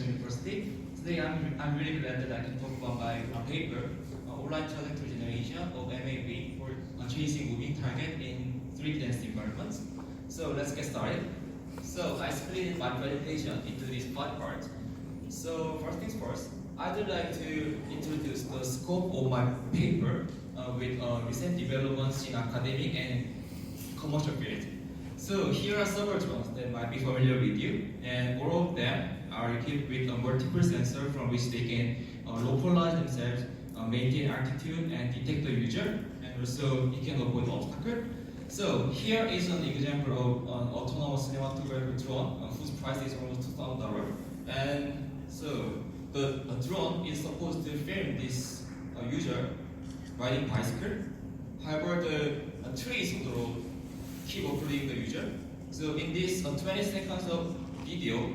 University. Today I'm really glad that I can talk about my paper, Online Trajectory Generation of MAV for chasing moving target in 3D density environments. So let's get started. So I split my presentation into these 5 parts. So first things first, I'd like to introduce the scope of my paper with recent developments in academic and commercial field. So here are several drones that might be familiar with you, and all of them are equipped with a multiple sensor from which they can localize themselves, maintain altitude, and detect the user, and also it can avoid obstacle. So here is an example of an autonomous cinematographic drone whose price is almost $2,000. And so the drone is supposed to film this user riding bicycle. However, the trees on the road keep occluding the user. So in this 20 seconds of video,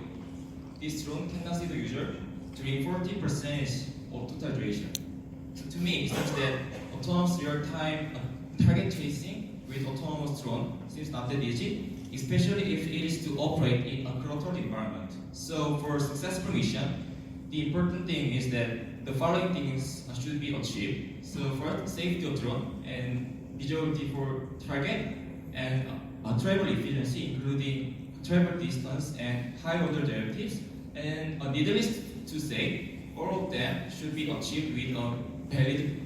this drone cannot see the user during 40% of total duration. So to me, it seems that autonomous real-time target tracing with autonomous drone seems not that easy, especially if it is to operate in a cluttered environment. So for a successful mission, the important thing is that the following things should be achieved. So first, safety of drone and visibility for target, and travel efficiency, including travel distance and high order derivatives. And needless to say, all of them should be achieved with a valid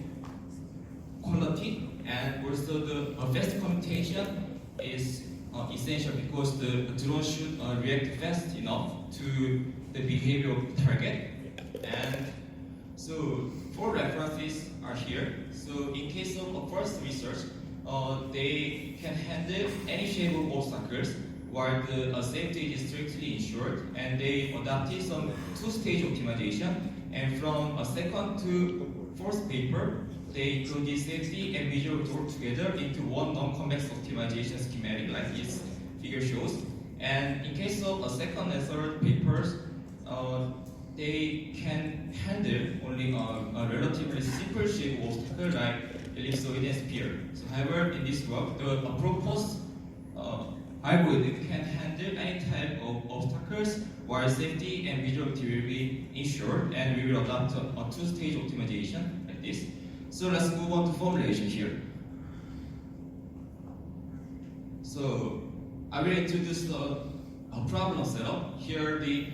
quality, and also the fast communication is essential because the drone should react fast enough to the behavior of the target. And so 4 references are here. So in case of first research, they can handle any shape of obstacles while the safety is strictly ensured, and they adopted some 2-stage optimization. And from a second to 4th paper, they included safety and visual work together into one non-convex optimization schematic like this figure shows. And in case of a second and third papers, they can handle only a relatively simple shape of obstacle like ellipsoid and sphere. So, however, in this work, the proposed algorithm can handle any type of obstacles while safety and visibility will be ensured, and we will adopt a 2-stage optimization like this. So let's move on to formulation here. So I will introduce the problem setup. Here the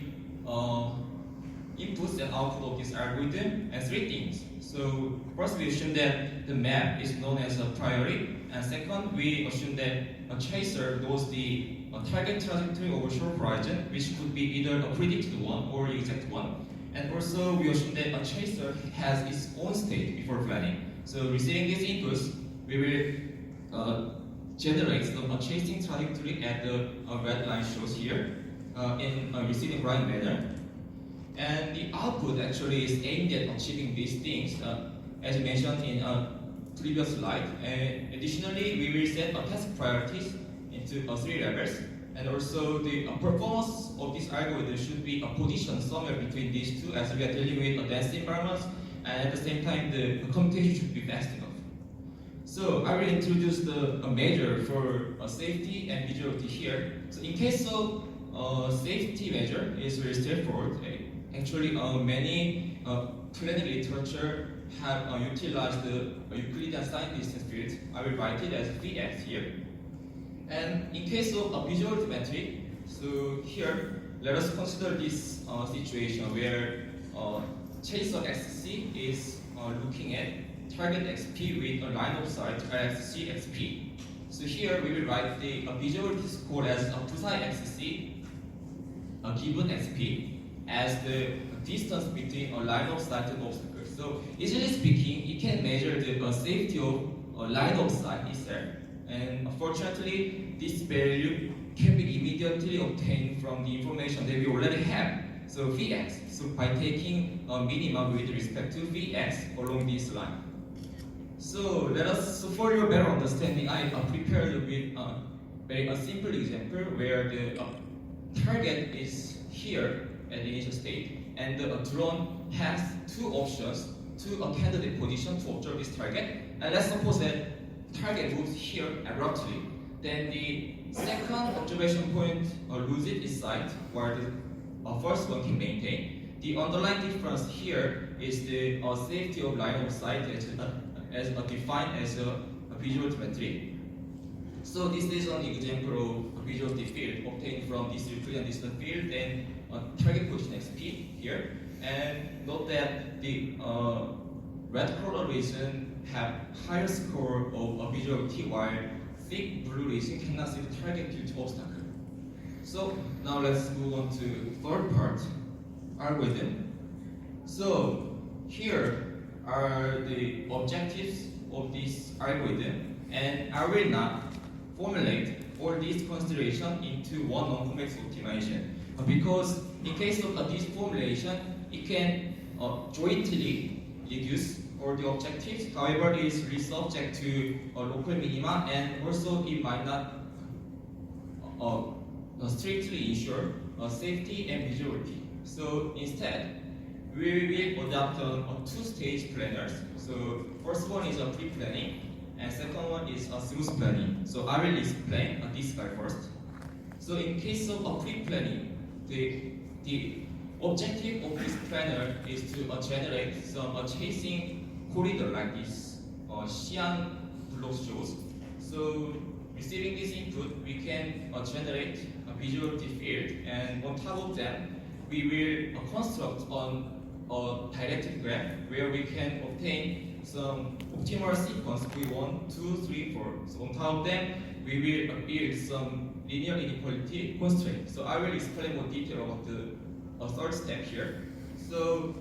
inputs and output of this algorithm, and 3 things. So first, we assume that the MAV is known as a priori, and second, we assume that a chaser knows the target trajectory over short horizon, which could be either a predicted one or exact one. And also, we assume that a chaser has its own state before planning. So receiving these inputs, we will generate the chasing trajectory at the red line shows here in a receiving right manner. And the output actually is aimed at achieving these things, as mentioned in a previous slide. And additionally, we will set a task priorities into 3 levels. And also, the performance of this algorithm should be positioned somewhere between these 2, as we are dealing with a dense environment, and at the same time, the computation should be fast enough. So I will introduce the measure for safety and visibility here. So in case of safety measure, is very straightforward. Actually, many planning literature have utilized the Euclidean sign distance field. I will write it as Vx here. And in case of visibility metric, so here, let us consider this situation where chaser XC is looking at target XP with a line of sight RXC XP. So here we will write the visibility score as a Pusai XC given XP as the distance between a line of sight and obstacle. So easily speaking, it can measure the safety of a line of sight itself. And unfortunately, this value can be immediately obtained from the information that we already have. So Vx, so by taking a minimum with respect to Vx along this line. So for your better understanding, I prepared with a simple example where the target is here at the initial state, and the drone has 2 options to a candidate position to observe this target. And let's suppose that target moves here abruptly. Then the second observation point loses its sight, while the first one can maintain. the underlying difference here is the safety of line of sight as defined as a visual geometry. So this is an example of a visual field obtained from this Euclidean distance field and target position XP here. And note that the red color region have higher score of visuality, while thick blue region cannot see the target due to obstacle. So now let's move on to third part, algorithm. So here are the objectives of this algorithm, and I will not formulate all these considerations into one non-convex optimization because in case of this formulation, it can jointly reduce all the objectives. However, it is really subject to local minima, and also it might not strictly ensure safety and visuality. So instead, we will adopt a two-stage planners. So first one is a pre-planning, and second one is a smooth planning. So I will explain this guy first. So in case of a pre-planning, the objective of this planner is to generate some chasing corridor like this cyan block shows. So receiving this input, we can generate a visual field, and on top of that, we will construct on a directed graph where we can obtain some optimal sequence V1, 2, 3, 4. So on top of them, we will build some linear inequality constraint. So I will explain more detail about the third step here. So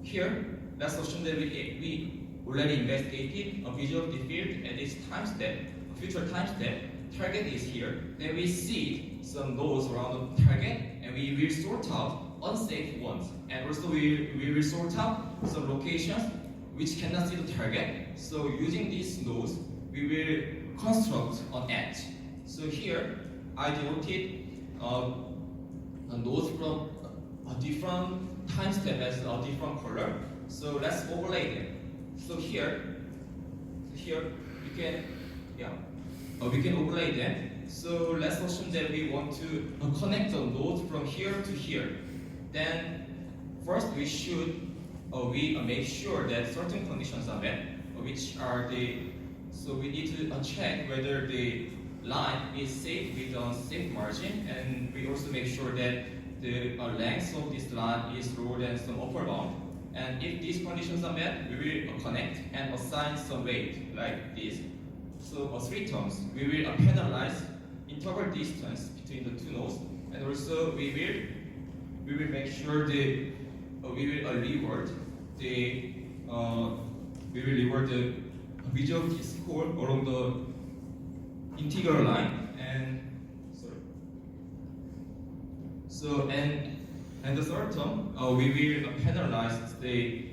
here, let's assume that we already investigated a visual field at this time step, a future time step. Target is here. Then we see some nodes around the target, and we will sort out unsafe ones. And also we will sort out some locations which cannot see the target. So using these nodes, we will construct an edge. So here, I denoted nodes from a different time step as a different color. So let's overlay them. So here we can overlay them. So let's assume that we want to connect the node from here to here. Then first we should make sure that certain conditions are met, which are so we need to check whether the line is safe with a safe margin, and we also make sure that the length of this line is lower than some upper bound. And if these conditions are met, we will connect and assign some weight like this. So 3 terms. We will penalize interval distance between the two nodes, and also we will make sure we will reward the visual score along the integral line, and and the third term we will penalize the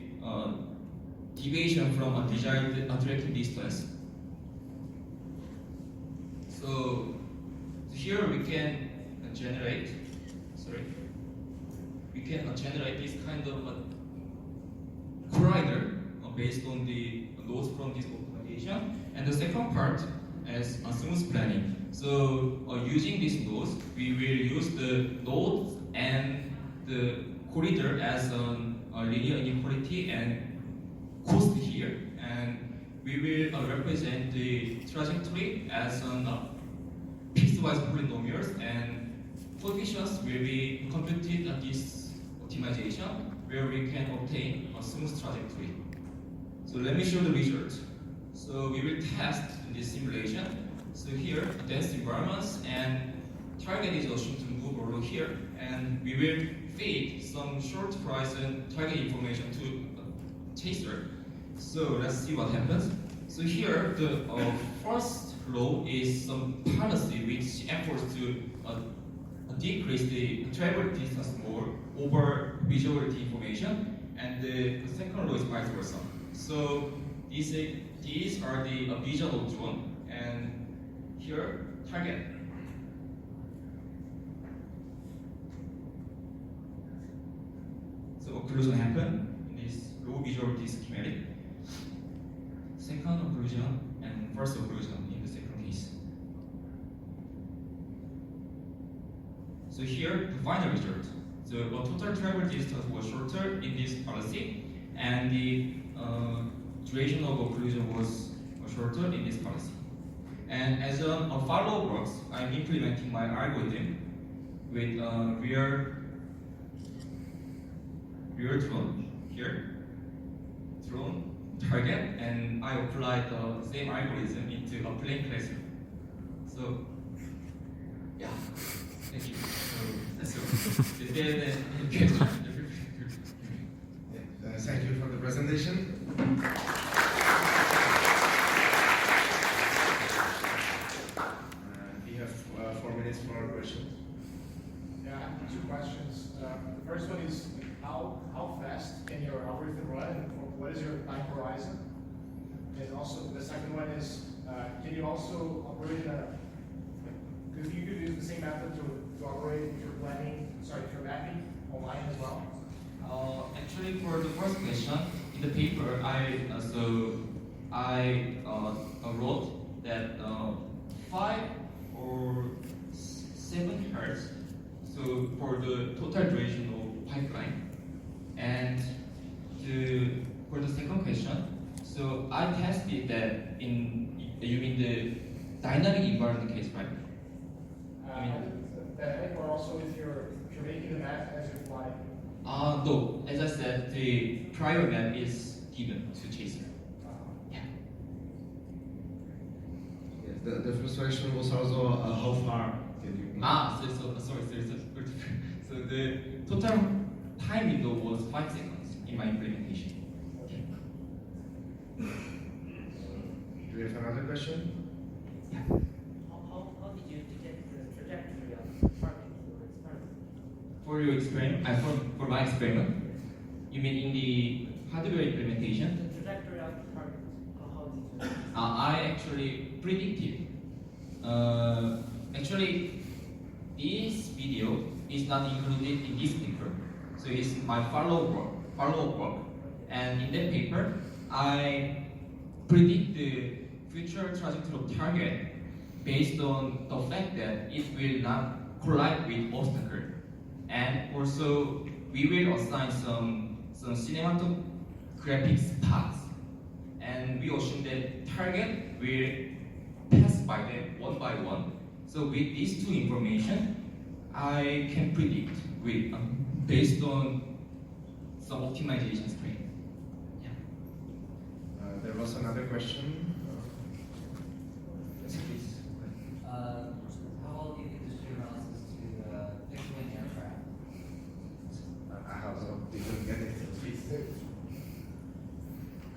deviation from a desired directed distance. So here we can generate this kind of a collider based on the nodes from this optimization. And the second part is a smooth planning. So using these nodes, we will use the nodes and the corridor as a linear inequality and cost here, and we will represent the trajectory as piecewise polynomials, and coefficients will be computed at this optimization where we can obtain a smooth trajectory. So let me show the result. So we will test in this simulation. So here, dense environments, and target is assumed to move over here, and we will feed some short horizon target information to chaser. So let's see what happens. So here, the first row is some policy which efforts to decrease the travel distance more over visuality information, and the second row is vice versa. So these are the visual of Jeon, and here target. So occlusion happen in this low visuality schematic. Second occlusion and first occlusion in the second case. So here the final result. the total travel distance was shorter in this policy, and the duration of occlusion was shorter in this policy. And as a follow-up works, I'm implementing my algorithm with rear drone here, drone target, and I applied the same algorithm into a plane classroom. So, yeah, thank you. So that's it. Thank you for the presentation. We have 4 minutes for questions. Yeah, I have 2 questions. The first one is how fast can your algorithm run, and what is your time horizon? And also the second one is can you also operate in a, if you could use the same method to operate if you're planning, if you're mapping online as well? Actually, for the first question in the paper, I wrote that 5 or 7 hertz. So for the total duration of pipeline, and for the second question, so I tested that you mean the dynamic environment case, right? Dynamic, or also if you're making the map as you fly. No, as I said, the prior map is given to chaser. Yeah. Yes, the first question was also how far can you? Sorry. So the total time window was 5 seconds in my implementation. Okay. Do you have another question? Yeah. How did you detect the trajectory of target for experiment? For your experiment, for my experiment, you mean in the hardware implementation? The trajectory of the target. How did you? I actually predicted. Actually, this video is not included in this paper, so it's my follow-up work. And in that paper, I predict the future trajectory of target based on the fact that it will not collide with obstacle. And also, we will assign some cinematographic spots, and we assume that target will pass by them one by one. So with these 2 information, I can predict with based on some optimization screen. Yeah. There was another question. Yes, please. How well do you think this generalizes to fixed-wing aircraft? I didn't get it.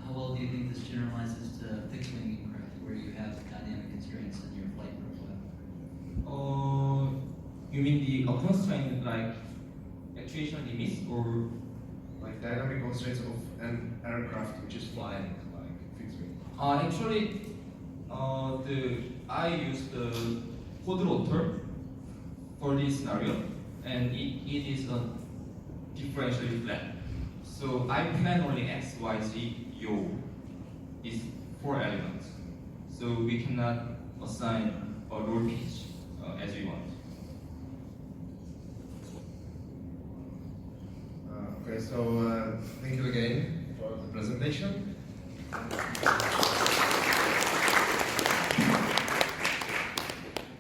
How well do you think this generalizes to fixed-wing aircraft, where you have dynamic constraints in your flight profile? You mean the constraint like actuation limits, or Like dynamic constraints of an aircraft which is flying, like fixed wing. actually I use the quadratic for this scenario, and it is a differentially flat. So I plan only x, y, z, yo, these 4 elements. So we cannot assign a roll pitch as we want. Okay, so thank you again for the presentation.